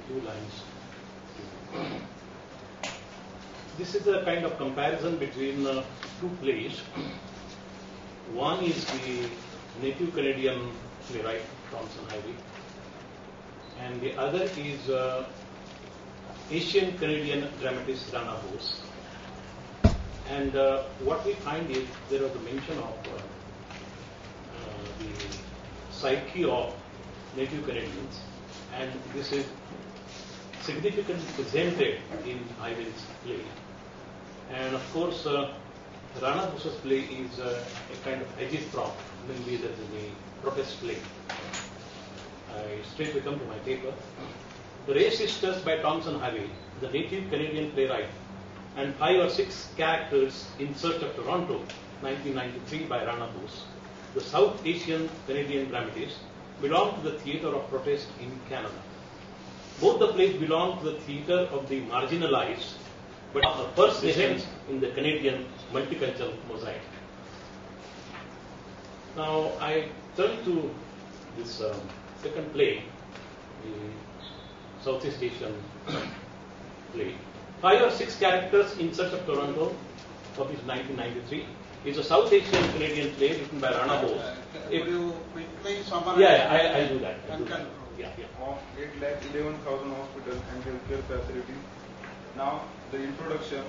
two lines. This is a kind of comparison between two plays. One is the native Canadian playwright Thomson Harvey, and the other is Asian Canadian dramatist Rana Bose. And what we find is there was a mention of the psyche of native Canadians, and this is significantly presented in Ivan's play. And of course, Rana Bose's play is a kind of agitprop, mainly that is the protest play. I straightly come to my paper. The Race Sisters by Thomson Harvey, the native Canadian playwright, and 5 or 6 characters in Search of Toronto, 1993 by Rana Bose, the South Asian Canadian dramatist, belong to the theatre of protest in Canada. Both the plays belong to the theatre of the marginalized, but are first nations in the Canadian multicultural mosaic. Now I turn to this second play, the Southeast Asian play. 5 or 6 characters in Search of Toronto, published 1993, is a South Asian Canadian play written by Rana Bose. Could you quickly summarize? Yeah, I'll do that. Yeah. Of 8,11,000 hospitals and healthcare facilities. Now, the introduction.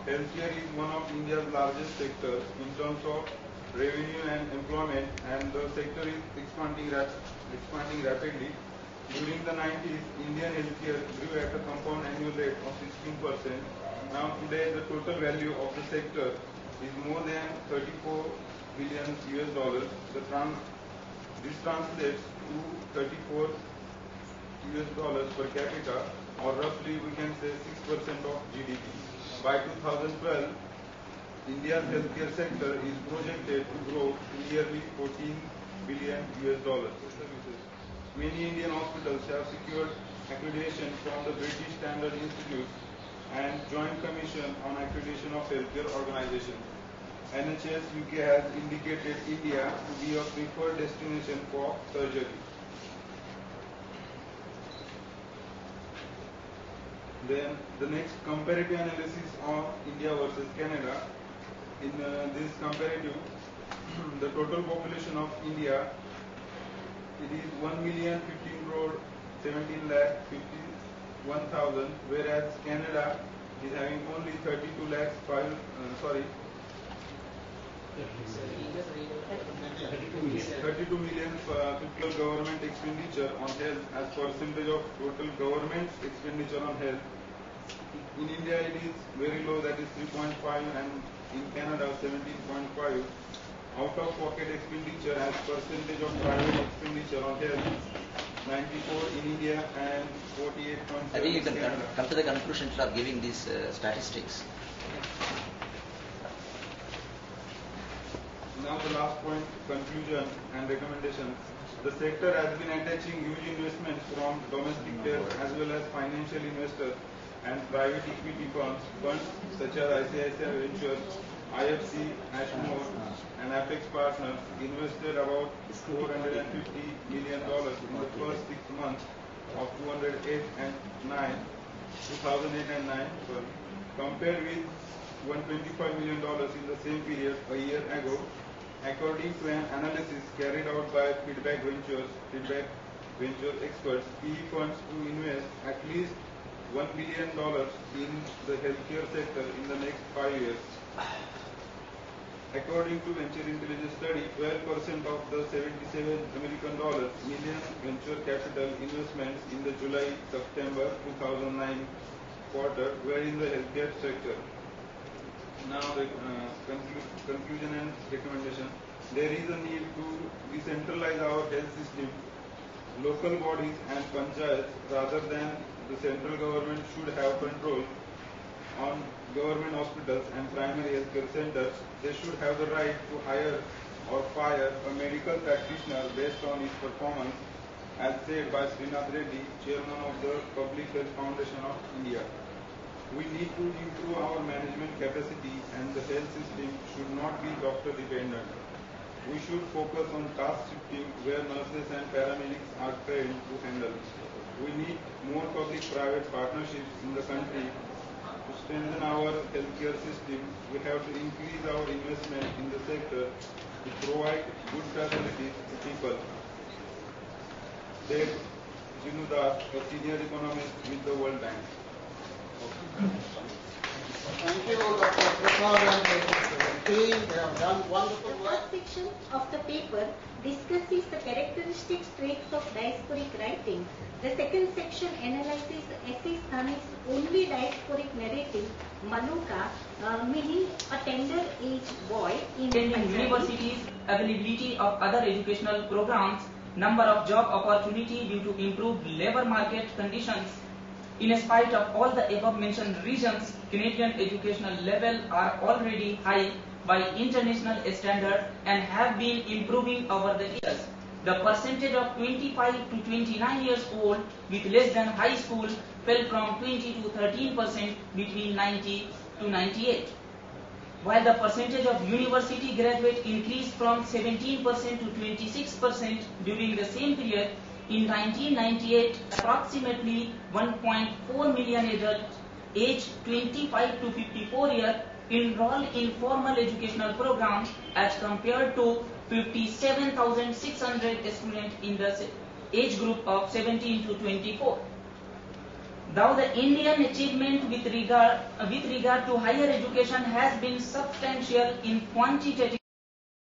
Healthcare is one of India's largest sectors in terms of revenue and employment, and the sector is expanding rapidly. During the 90s, Indian healthcare grew at a compound annual rate of 16%. Now, today, the total value of the sector is more than 34 billion US dollars. This translates to 34 US dollars per capita, or roughly we can say 6% of GDP. By 2012, India's healthcare sector is projected to grow to nearly 14 billion US dollars. Many Indian hospitals have secured accreditation from the British Standard Institute and Joint Commission on Accreditation of Healthcare Organizations. NHS UK has indicated India to be a preferred destination for surgery. Then the next comparative analysis of India versus Canada. In this comparative, the total population of India, it is 1,015,17,51,000, whereas Canada is having only 32 lakhs 32 million total government expenditure on health as percentage of total government expenditure on health. In India it is very low, that is 3.5, and in Canada 17.5. Out of pocket expenditure as percentage of private expenditure on health, 94 in India and 48.7 I think you in can Canada. come to the conclusion of giving these statistics. Now the last point, conclusion and recommendation. The sector has been attaching huge investments from domestic players as well as financial investors and private equity funds such as ICICI Ventures, IFC, Ashmore, and Apex Partners invested about $450 million in the first 6 months of 2008 and 9, compared with $125 million in the same period a year ago. According to an analysis carried out by Feedback Venture experts, PE funds to invest at least $1 billion in the healthcare sector in the next 5 years. According to Venture Intelligence study, 12% of the $77 million venture capital investments in the July-September 2009 quarter were in the healthcare sector. Now the conclusion and recommendation. There is a need to decentralize our health system. Local bodies and panchayats rather than the central government should have control on government hospitals and primary healthcare centers. They should have the right to hire or fire a medical practitioner based on his performance, as said by Srinath Reddy, Chairman of the Public Health Foundation of India. We need to improve our management capacity, and the health system should not be doctor dependent. We should focus on task shifting where nurses and paramedics are trained to handle. We need more public public-private partnerships in the country. To strengthen our healthcare system, we have to increase our investment in the sector to provide good facilities to people. Said Jinu Das, a senior economist with the World Bank. Thank you, Dr. Prasad and the team. They have done wonderful The work. first section of the paper discusses the characteristic traits of diasporic writing. The second section analyzes S.S. Thanik's only diasporic narrative, Maluka, meaning a tender-aged boy in Attending universities, availability of other educational programs, number of job opportunity due to improved labor market conditions. In spite of all the above mentioned reasons, Canadian educational level are already high by international standards and have been improving over the years. The percentage of 25 to 29 years old with less than high school fell from 20 to 13% between 90 to 98. While the percentage of university graduates increased from 17% to 26% during the same period, in 1998, approximately 1.4 million adults aged 25 to 54 years enrolled in formal educational programs as compared to 57,600 students in the age group of 17 to 24. Though the Indian achievement with regard to higher education has been substantial in quantitative